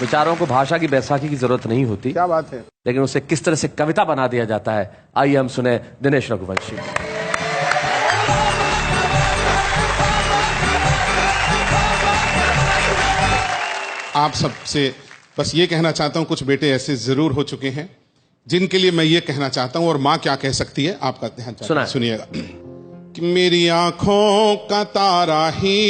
विचारों को भाषा की बैसाखी की जरूरत नहीं होती। क्या बात है। लेकिन उसे किस तरह से कविता बना दिया जाता है, आइए हम सुने दिनेश रघुवंशी। आप सबसे बस ये कहना चाहता हूं, कुछ बेटे ऐसे जरूर हो चुके हैं जिनके लिए मैं ये कहना चाहता हूं, और मां क्या कह सकती है आपका ध्यान सुनिएगा कि मेरी आंखों का तारा ही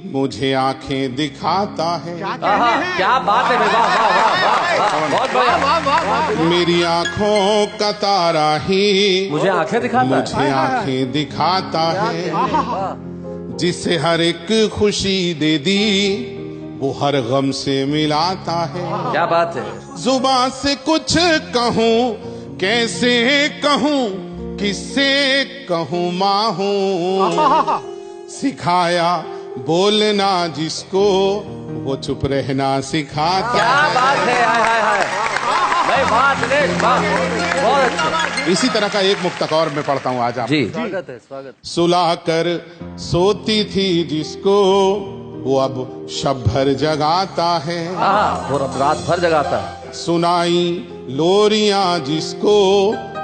मुझे आंखें दिखाता है। क्या बात है, वाह वाह वाह, बहुत बढ़िया। मेरी आंखों का तारा ही मुझे आंखें दिखाता है, जिसे हर एक खुशी दे दी वो हर गम से मिलाता है। क्या बात है। जुबान से कुछ कहूँ कैसे कहूँ, किससे कहूँ माँ हूँ, सिखाया बोलना जिसको वो चुप रहना सिखाता। क्या बात है, हाय हाय हाय, बहुत अच्छा। इसी तरह का एक मुक्तक और मैं पढ़ता हूँ आज आप जी। स्वागत है, स्वागत। सुला कर सोती थी जिसको वो अब शब भर जगाता है। और अब रात भर जगाता है। सुनाई लोरियां जिसको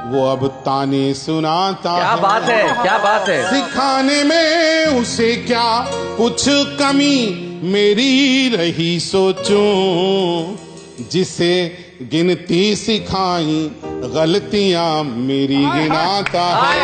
वो अब ताने सुनाता क्या है। बात है, क्या बात है। सिखाने में उसे क्या कुछ कमी मेरी रही सोचूं, जिसे गिनती सिखाई गलतियां मेरी गिनाता है।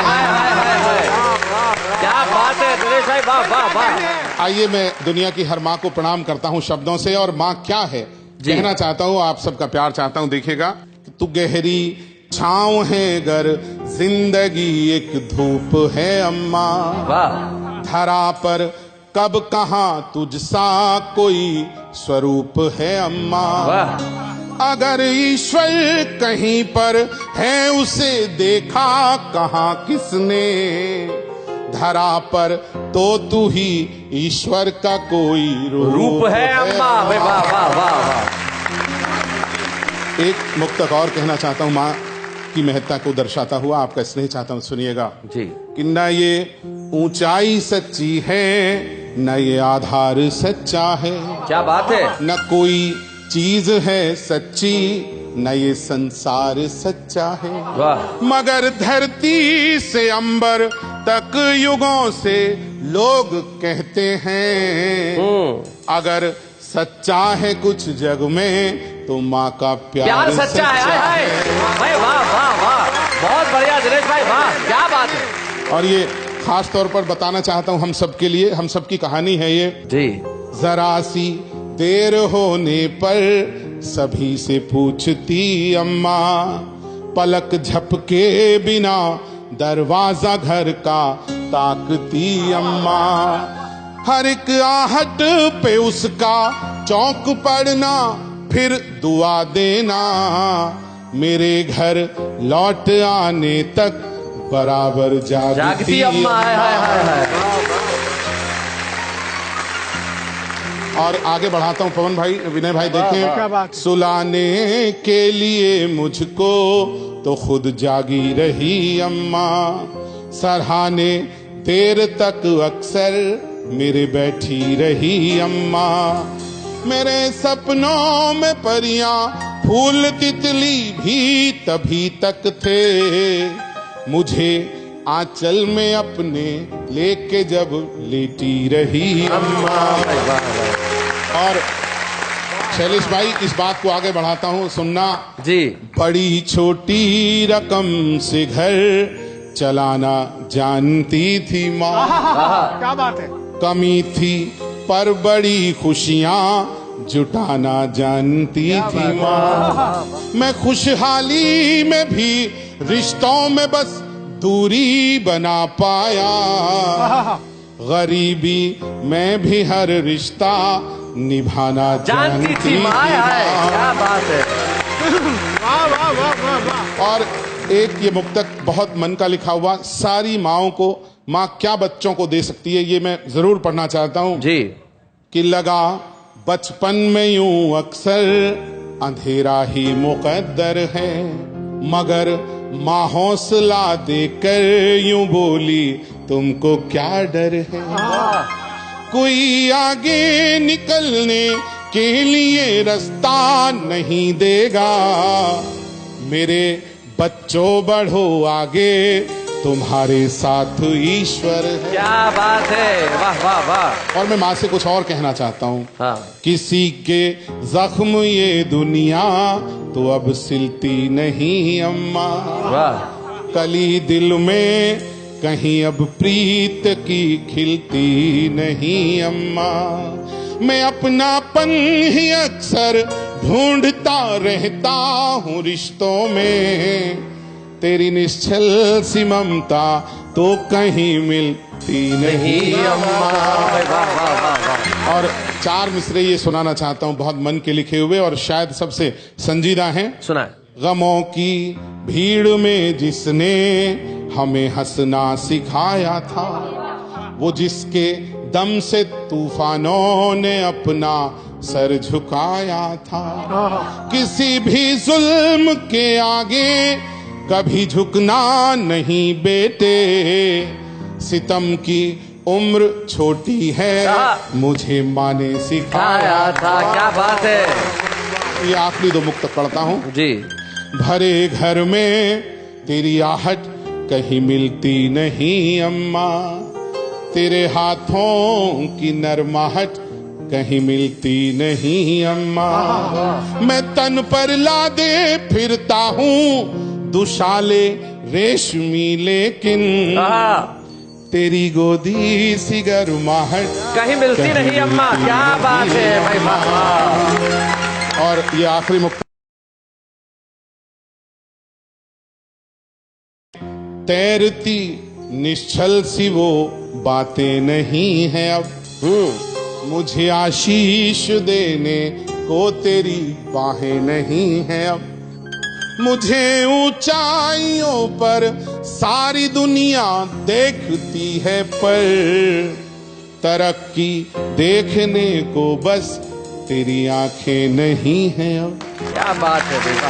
क्या बात है दिनेश भाई, वाह वाह वाह। आइए मैं दुनिया की हर माँ को प्रणाम करता हूँ शब्दों से, और माँ क्या है कहना चाहता हूँ, आप सबका प्यार चाहता हूँ। देखिएगा, तू गहरी छाँव है गर जिंदगी एक धूप है अम्मा, वाह। धरा पर कब कहाँ तुझसा कोई स्वरूप है अम्मा, वाह। अगर ईश्वर कहीं पर है उसे देखा कहाँ किसने, धरा पर तो तू ही ईश्वर का कोई रूप है अम्मा। वाह वाह वाह वाह। एक मुक्तक और कहना चाहता हूँ, माँ की महत्ता को दर्शाता हुआ आपका स्नेह चाहता हूँ, सुनिएगा जी। कि न ये ऊंचाई सच्ची है न ये आधार सच्चा है। क्या बात है। न कोई चीज है सच्ची न ये संसार सच्चा है। वाह। मगर धरती से अंबर तक युगों से लोग कहते हैं, अगर सच्चा है कुछ जग में तो माँ का प्यार सच्चा है। भाई वाह वाह वाह, बहुत बढ़िया दिनेश भाई, वाह क्या बात है। और ये खास तौर पर बताना चाहता हूँ हम सब के लिए, हम सब की कहानी है ये जी। जरा सी देर होने पर सभी से पूछती अम्मा, पलक झपके बिना दरवाजा घर का ताकती अम्मा, हर एक आहट पे उसका चौंक पड़ना फिर दुआ देना, मेरे घर लौट आने तक बराबर जागती अम्मा। और आगे बढ़ाता हूँ पवन भाई, विनय भाई, देखें, सुलाने के लिए मुझको तो खुद जागी रही अम्मा, सराहने देर तक अक्सर मेरे बैठी रही अम्मा, मेरे सपनों में परियां फूल तितली भी तभी तक थे, मुझे आंचल में अपने लेके जब लेटी रही अम्मा। और शैलेश भाई, इस बात को आगे बढ़ाता हूँ, सुनना जी। बड़ी छोटी रकम से घर चलाना जानती थी माँ। क्या बात है। कमी थी पर बड़ी खुशियाँ जुटाना जानती थी माँ, मैं खुशहाली में भी रिश्तों में बस दूरी बना पाया, गरीबी में भी हर रिश्ता निभाना जानती थी माँ। क्या बात है। वाह वाह वाह वाह वाह। और एक ये मुक्तक बहुत मन का लिखा हुआ, सारी माओं को माँ क्या बच्चों को दे सकती है, ये मैं जरूर पढ़ना चाहता हूँ जी। कि लगा बचपन में यूं अक्सर अंधेरा ही मुकद्दर है, मगर माँ हौसला देकर यूं बोली तुमको क्या डर है, कोई आगे निकलने के लिए रास्ता नहीं देगा। मेरे बच्चों बढ़ो आगे, तुम्हारे साथ ईश्वर है। क्या बात है, वाह वाह वाह। और मैं माँ से कुछ और कहना चाहता हूँ। हाँ। किसी के जख्म ये दुनिया तो अब सिलती नहीं अम्मा। वाह। कली दिल में कहीं अब प्रीत की खिलती नहीं अम्मा। मैं अपनापन ही अक्सर ढूंढता रहता हूँ रिश्तों में। तेरी निश्चल सी ममता तो कहीं मिलती नहीं अम्मा। वाह वाह वाह वाह। और 4 मिसरे ये सुनाना चाहता हूँ, बहुत मन के लिखे हुए और शायद सबसे संजीदा हैं। सुनाए। गमों की भीड़ में जिसने हमें हंसना सिखाया था, वो जिसके दम से तूफानों ने अपना सर झुकाया था। किसी भी जुल्म के आगे कभी झुकना नहीं बेटे। सितम की उम्र छोटी है, मुझे माँ ने सिखाया था। क्या बात है। ये आखिरी 2 मुक्तक पढ़ता हूँ जी। भरे घर में तेरी आहट कहीं मिलती नहीं अम्मा। तेरे हाथों की नरमाहट कहीं मिलती नहीं अम्मा। मैं तन पर लादे फिरता हूँ दुशाले रेशमी, लेकिन तेरी गोदी सी गर्माहट कहीं मिलती नहीं अम्मा। क्या बात है भाई, वाह वाह। और ये आखिरी मुक्त तैरती निश्चल सी वो बातें नहीं है अब। मुझे आशीष देने को तेरी बाहें नहीं है अब। मुझे ऊंचाइयों पर सारी दुनिया देखती है, पर तरक्की देखने को बस तेरी आंखें नहीं हैं अब। क्या बात है बेटा।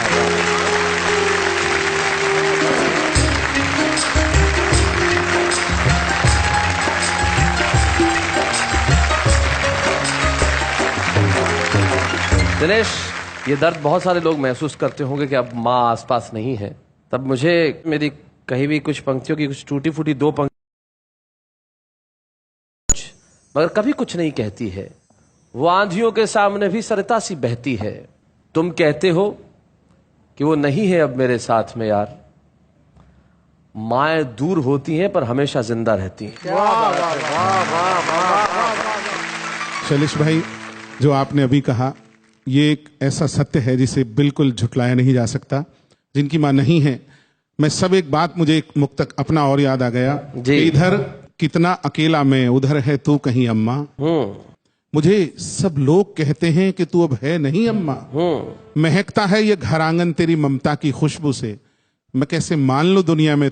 दिनेश, ये दर्द बहुत सारे लोग महसूस करते होंगे कि अब माँ आसपास नहीं है। तब मुझे मेरी कहीं भी कुछ पंक्तियों की कुछ टूटी फूटी 2 पंक्ति, मगर कभी कुछ नहीं कहती है। वो आंधियों के सामने भी सरिता सी बहती है। तुम कहते हो कि वो नहीं है अब मेरे साथ में यार। माएँ दूर होती हैं पर हमेशा जिंदा रहती हैं। शैलेश भाई, जो आपने अभी कहा ये एक ऐसा सत्य है जिसे बिल्कुल झुटलाया नहीं जा सकता। जिनकी मां नहीं है, मैं सब एक बात, मुझे एक मुक्तक अपना और याद आ गया कि इधर कितना अकेला मैं, उधर है तू कहीं अम्मा। मुझे सब लोग कहते हैं कि तू अब है नहीं अम्मा। महकता है ये घर आंगन तेरी ममता की खुशबू से। मैं कैसे मान लूं दुनिया में